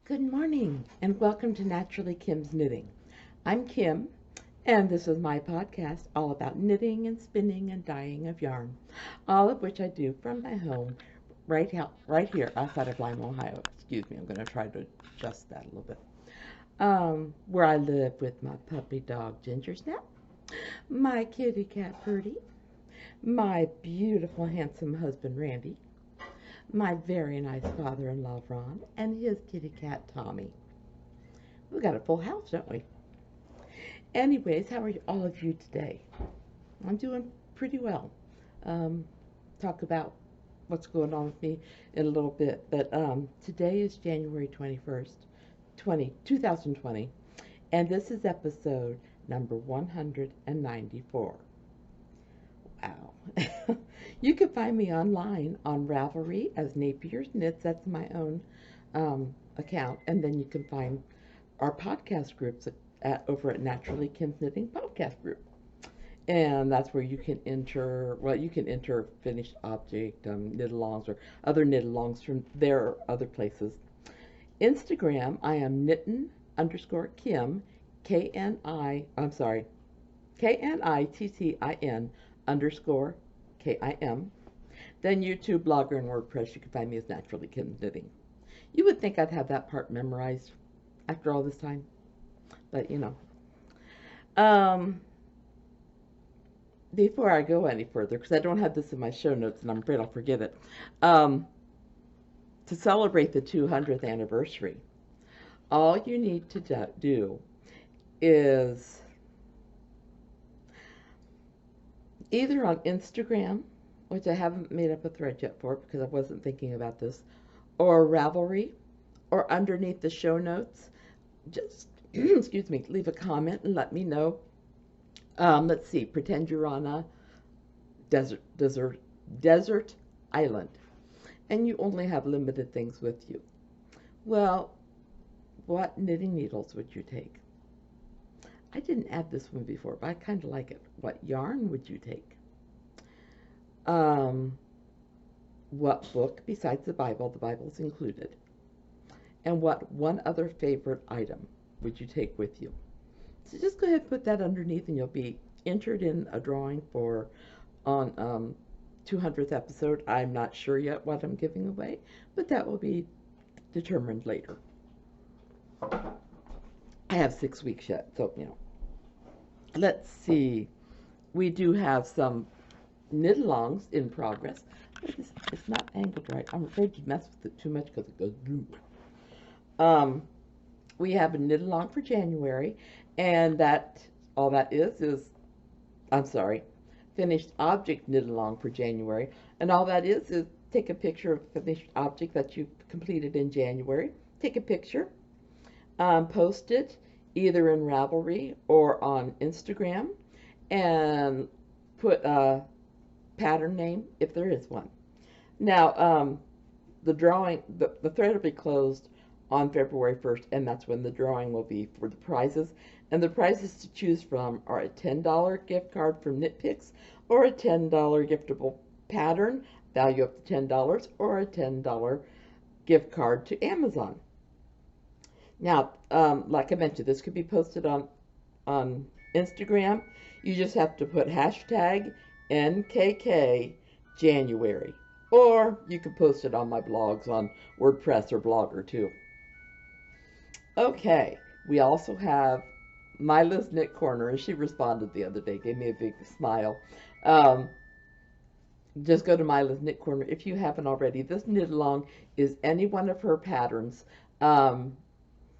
Good morning and welcome to Naturally Kim's Knitting. I'm Kim and this is my podcast all about knitting and spinning and dyeing of yarn, all of which I do from my home right here outside of Lima, Ohio. Excuse me, I'm going to try to adjust that a little bit. Where I live with my puppy dog Ginger Snap, my kitty cat Purdy, my beautiful handsome husband Randy, my very nice father-in-law Ron, and his kitty cat Tommy. We've got a full house, don't we? Anyways, how are all of you today? I'm doing pretty well. Talk about what's going on with me in a little bit, but today is January 21st, 2020, and this is episode number 194. Wow. You can find me online on Ravelry as NapiersKnits. That's my own account. And then you can find our podcast groups over at Naturally Kim's Knitting Podcast Group. And that's where you can enter finished object, knit-alongs, or other knit-alongs from there or other places. Instagram, I am knittin_Kim, KNITTIN_KIM. Then YouTube, Blogger, and WordPress, you can find me as Naturally Kim's Knitting. You would think I'd have that part memorized after all this time, but you know. Before I go any further, because I don't have this in my show notes and I'm afraid I'll forget it, to celebrate the 200th anniversary, all you need to do is either on Instagram, which I haven't made up a thread yet for because I wasn't thinking about this, or Ravelry, or underneath the show notes, just, excuse me, leave a comment and let me know. Let's see, pretend you're on a desert island, and you only have limited things with you. Well, what knitting needles would you take? I didn't add this one before, but I kind of like it. What yarn would you take? What book besides the Bible's included? And what one other favorite item would you take with you? So just go ahead and put that underneath and you'll be entered in a drawing for on 200th episode. I'm not sure yet what I'm giving away, but that will be determined later. I have 6 weeks yet, so, you know. Let's see. We do have some knit-alongs in progress. But it's not angled right. I'm afraid to mess with it too much because it goes bloop. We have a knit-along for January, and all that is, I'm sorry, finished object knit-along for January. And all that is take a picture of finished object that you've completed in January. Take a picture. Post it either in Ravelry or on Instagram, and put a pattern name if there is one. Now, the thread will be closed on February 1st, and that's when the drawing will be for the prizes. And the prizes to choose from are a $10 gift card from KnitPicks, or a $10 giftable pattern, value up to $10, or a $10 gift card to Amazon. Now, like I mentioned, this could be posted on Instagram. You just have to put hashtag NKK January. Or you can post it on my blogs on WordPress or Blogger too. Okay, we also have Myla's Knit Corner, and she responded the other day, gave me a big smile. Just go to Myla's Knit Corner if you haven't already. This knit along is any one of her patterns.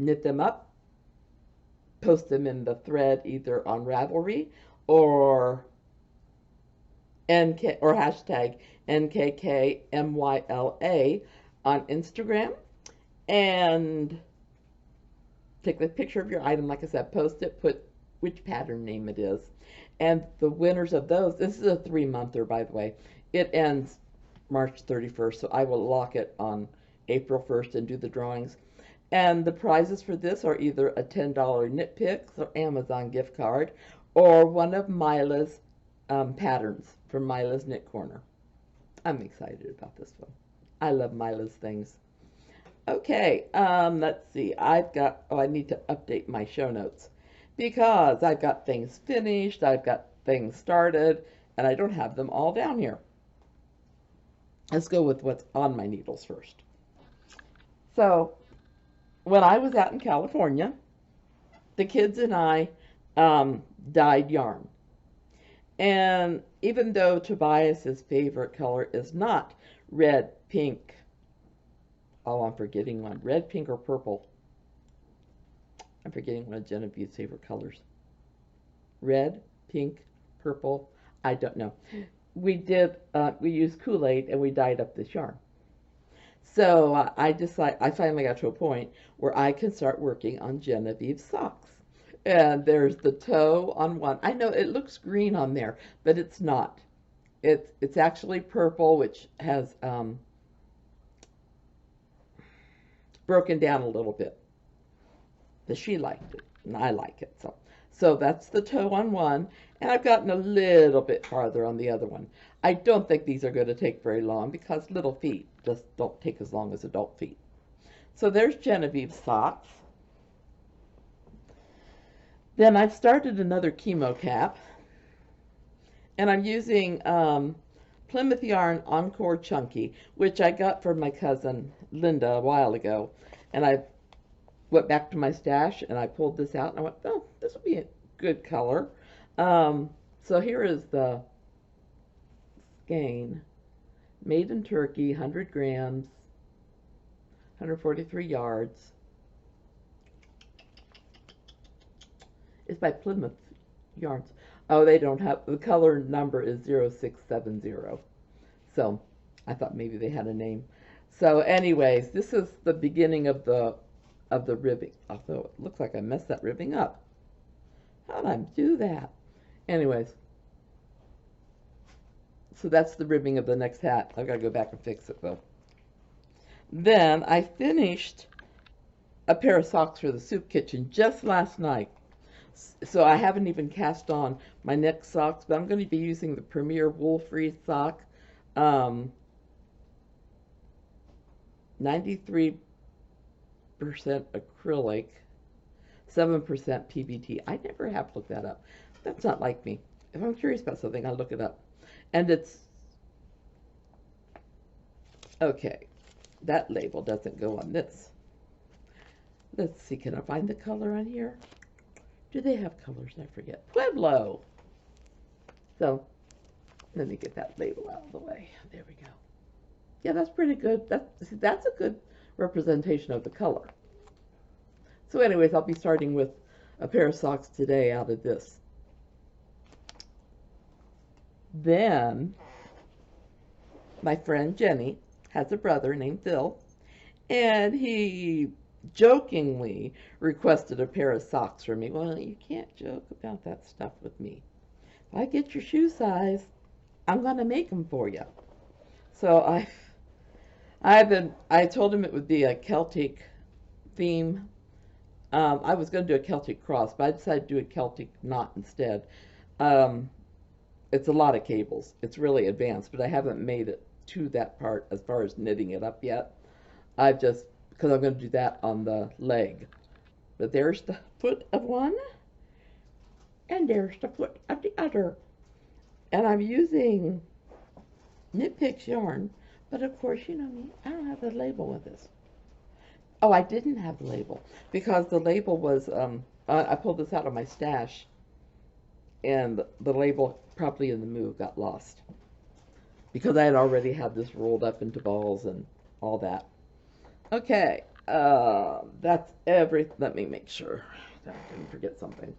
Knit them up, post them in the thread either on Ravelry or hashtag NKKMYLA on Instagram, and take the picture of your item, like I said, post it, put which pattern name it is. And the winners of those, this is a 3-monther, by the way. It ends March 31st, so I will lock it on April 1st and do the drawings. And the prizes for this are either a $10 KnitPicks or Amazon gift card, or one of Myla's patterns from Myla's Knit Corner. I'm excited about this one. I love Myla's things. Okay, let's see. I need to update my show notes because I've got things finished, I've got things started, and I don't have them all down here. Let's go with what's on my needles first. So, when I was out in California, the kids and I dyed yarn. And even though Tobias's favorite color is not red, pink, oh, I'm forgetting one, red, pink, or purple. I'm forgetting one of Genevieve's favorite colors. Red, pink, purple, I don't know. We used Kool-Aid and we dyed up this yarn. So I finally got to a point where I can start working on Genevieve's socks. And there's the toe on one. I know it looks green on there, but it's not. It's actually purple, which has broken down a little bit. But she liked it, and I like it. So that's the toe on one, and I've gotten a little bit farther on the other one. I don't think these are going to take very long because little feet just don't take as long as adult feet. So there's Genevieve's socks. Then I've started another Chemo Cap, and I'm using Plymouth Yarn Encore Chunky, which I got from my cousin Linda a while ago, and I went back to my stash and I pulled this out and I went, oh, this will be a good color. So here is the skein, made in Turkey, 100 grams, 143 yards. It's by Plymouth Yarns. Oh, they don't have, the color number is 0670. So I thought maybe they had a name. So anyways, this is the beginning of the ribbing. Although it looks like I messed that ribbing up. How did I do that? Anyways. So that's the ribbing of the next hat. I've got to go back and fix it though. Then I finished a pair of socks for the soup kitchen just last night. So I haven't even cast on my next socks, but I'm going to be using the Premier Wool Free sock. 93% acrylic, 7% PBT. I never have looked that up. That's not like me. If I'm curious about something, I'll look it up. And it's, okay, that label doesn't go on this. Let's see, can I find the color on here? Do they have colors? I forget. Pueblo. So, let me get that label out of the way. There we go. Yeah, that's pretty good. That's a good representation of the color. So anyways, I'll be starting with a pair of socks today out of this. Then, my friend Jenny has a brother named Phil, and he jokingly requested a pair of socks for me. Well, you can't joke about that stuff with me. If I get your shoe size, I'm going to make them for you. So I told him it would be a Celtic theme. I was going to do a Celtic cross, but I decided to do a Celtic knot instead. It's a lot of cables. It's really advanced, but I haven't made it to that part as far as knitting it up yet. I've just, because I'm going to do that on the leg. But there's the foot of one, and there's the foot of the other. And I'm using KnitPicks yarn, but of course, you know me, I don't have the label with this. Oh, I didn't have the label, because the label was, I pulled this out of my stash, and the label, probably in the move, got lost. Because I had already had this rolled up into balls and all that. Okay, that's everything. Let me make sure that I didn't forget something.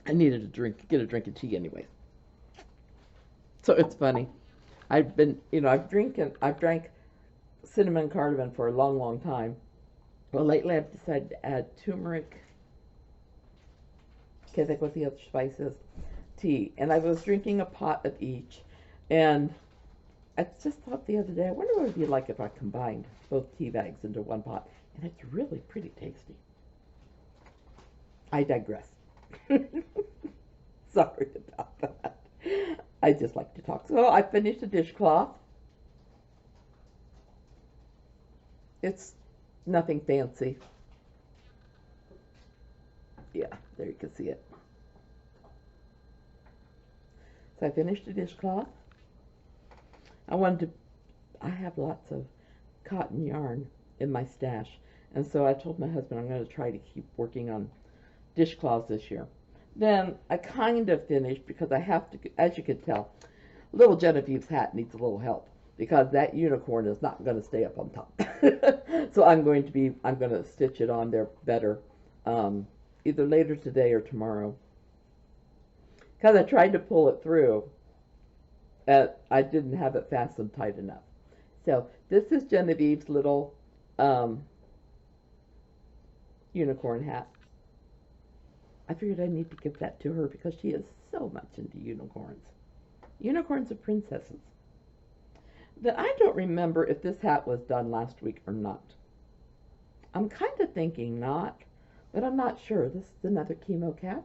I needed a drink, get a drink of tea anyway. So it's funny. I've been, you know, I've drank cinnamon cardamom for a long, long time. Well, lately I've decided to add turmeric, can't think what the other spice is, tea. And I was drinking a pot of each. And I just thought the other day, I wonder what it would be like if I combined both tea bags into one pot. And it's really pretty tasty. I digress. Sorry about that. I just like to talk. So I finished the dishcloth. It's nothing fancy. Yeah, there you can see it. So I finished the dishcloth. I have lots of cotton yarn in my stash. And so I told my husband I'm going to try to keep working on dishcloths this year. Then I kind of finished because I have to, as you can tell, little Genevieve's hat needs a little help because that unicorn is not going to stay up on top. So I'm going to stitch it on there better, either later today or tomorrow. Because I tried to pull it through, I didn't have it fastened tight enough. So this is Genevieve's little unicorn hat. I figured I need to give that to her because she is so much into unicorns. Unicorns are princesses. But I don't remember if this hat was done last week or not. I'm kind of thinking not, but I'm not sure. This is another Chemo Cap.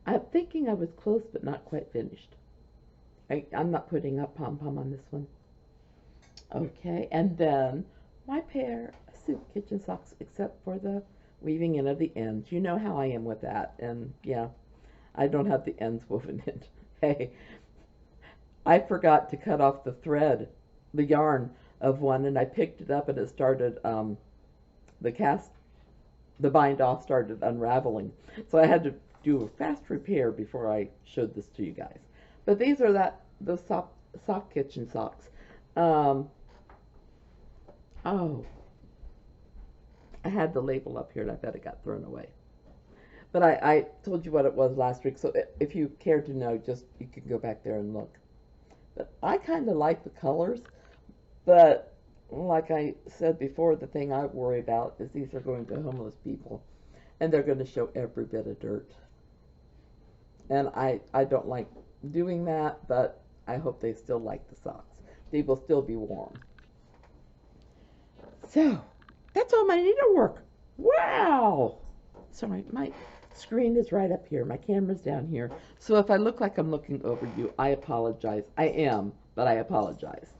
I'm thinking I was close but not quite finished. I'm not putting up pom-pom on this one. Okay, and then my pair of soup kitchen socks, except for the weaving in of the ends. You know how I am with that, and yeah, I don't have the ends woven in. Hey, I forgot to cut off the thread, the yarn of one, and I picked it up and it started, the bind off started unraveling. So I had to do a fast repair before I showed this to you guys. But these are those sock kitchen socks. Oh, I had the label up here and I bet it got thrown away. But I told you what it was last week, so if you care to know, you can go back there and look. But I kind of like the colors, but like I said before, the thing I worry about is these are going to homeless people, and they're going to show every bit of dirt. And I don't like doing that, but I hope they still like the socks. They will still be warm. So, that's all my needlework. Wow! Sorry, my screen is right up here. My camera's down here. So if I look like I'm looking over you, I apologize. I am, but I apologize.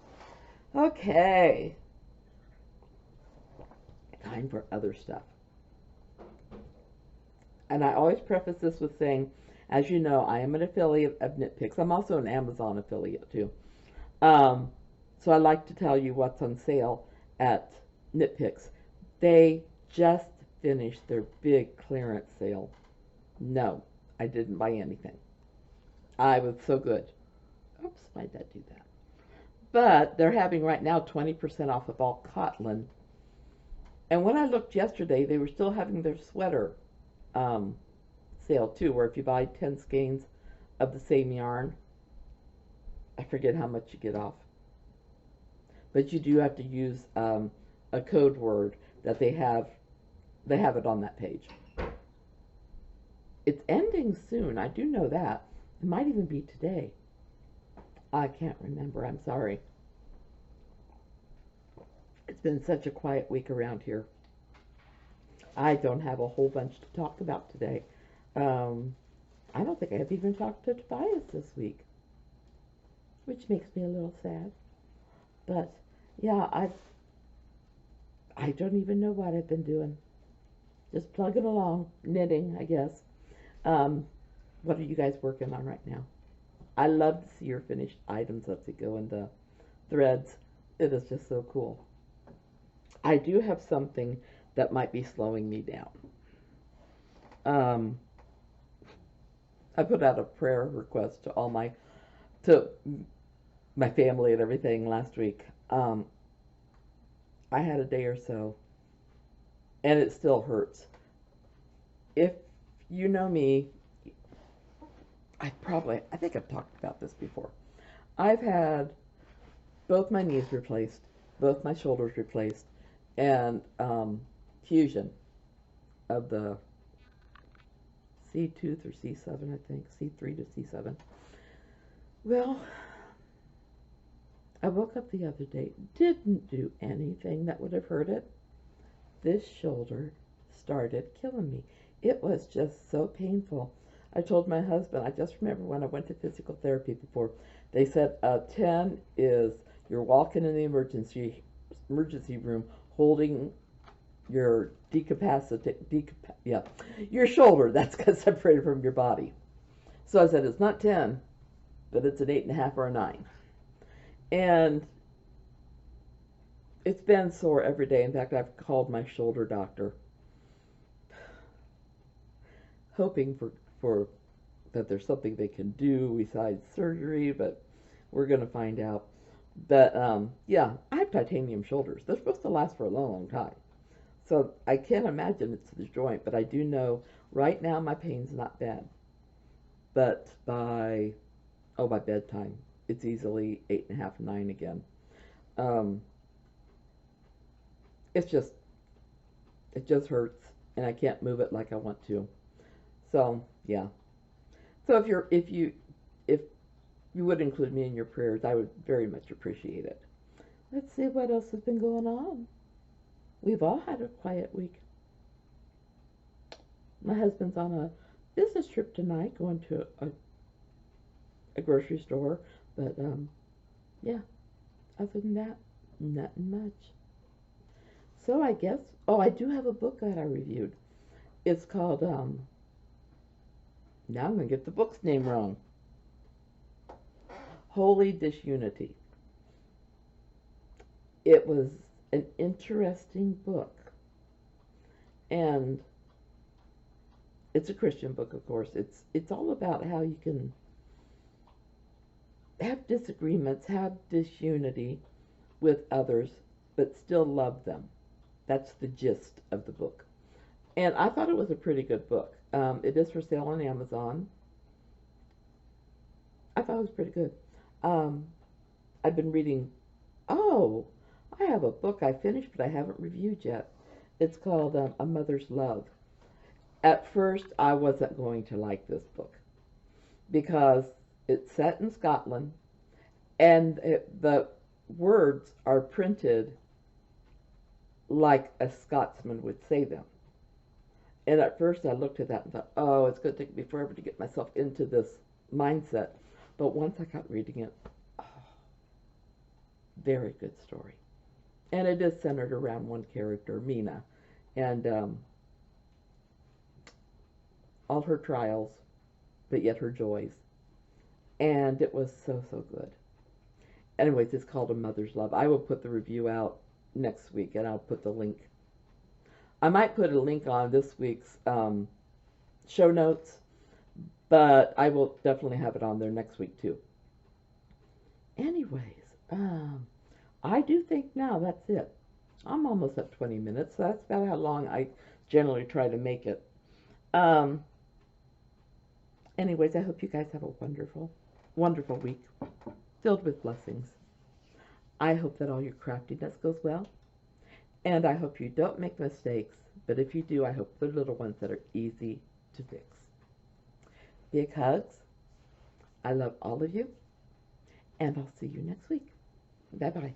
Okay. Time for other stuff. And I always preface this with saying, as you know, I am an affiliate of KnitPicks. I'm also an Amazon affiliate too. So I like to tell you what's on sale at KnitPicks. They just finished their big clearance sale. No, I didn't buy anything. I was so good. Oops, why'd that do that? But they're having right now 20% off of all cotton. And when I looked yesterday, they were still having their sweater sale too, where if you buy 10 skeins of the same yarn, I forget how much you get off. But you do have to use a code word that they have it on that page. It's ending soon, I do know that. It might even be today. I can't remember, I'm sorry. It's been such a quiet week around here. I don't have a whole bunch to talk about today. I don't think I have even talked to Tobias this week, which makes me a little sad. But yeah, I don't even know what I've been doing. Just plugging along, knitting, I guess. What are you guys working on right now? I love to see your finished items as they go into threads. It is just so cool. I do have something that might be slowing me down. I put out a prayer request to my family and everything last week. I had a day or so, and it still hurts. If you know me, I think I've talked about this before. I've had both my knees replaced, both my shoulders replaced, and fusion of the C tooth or C7, I think, C3 to C7. Well, I woke up the other day, didn't do anything that would have hurt it. This shoulder started killing me. It was just so painful. I told my husband, I just remember when I went to physical therapy before, they said 10 is you're walking in the emergency room holding your your shoulder that's got separated from your body. So I said, it's not 10, but it's an 8.5 or a 9. And it's been sore every day. In fact, I've called my shoulder doctor, hoping for that there's something they can do besides surgery, but we're going to find out. But yeah, I have titanium shoulders. They're supposed to last for a long, long time. So I can't imagine it's the joint, but I do know right now my pain's not bad. But by bedtime, it's easily 8.5, 9 again. It just hurts, and I can't move it like I want to. So yeah. So if you would include me in your prayers, I would very much appreciate it. Let's see what else has been going on. We've all had a quiet week. My husband's on a business trip tonight, going to a grocery store. But yeah, other than that, nothing much. So I guess, I do have a book that I reviewed. It's called, now I'm going to get the book's name wrong. Holy Disunity. It was an interesting book. And it's a Christian book, of course. It's all about how you can have disagreements, have disunity with others, but still love them. That's the gist of the book. And I thought it was a pretty good book. It is for sale on Amazon. I thought it was pretty good. I've been reading, I have a book I finished but I haven't reviewed yet. It's called A Mother's Love. At first, I wasn't going to like this book because it's set in Scotland and the words are printed like a Scotsman would say them. And at first I looked at that and thought, it's going to take me forever to get myself into this mindset. But once I got reading it, very good story. And it is centered around one character, Myla, and all her trials, but yet her joys. And it was so, so good. Anyways, it's called A Mother's Love. I will put the review out next week, and I'll put the link. I might put a link on this week's show notes, but I will definitely have it on there next week too. Anyways, I do think now that's it. I'm almost at 20 minutes, so that's about how long I generally try to make it. Anyways, I hope you guys have a wonderful, wonderful week filled with blessings. I hope that all your craftiness goes well, and I hope you don't make mistakes, but if you do, I hope they're little ones that are easy to fix. Big hugs. I love all of you, and I'll see you next week. Bye-bye.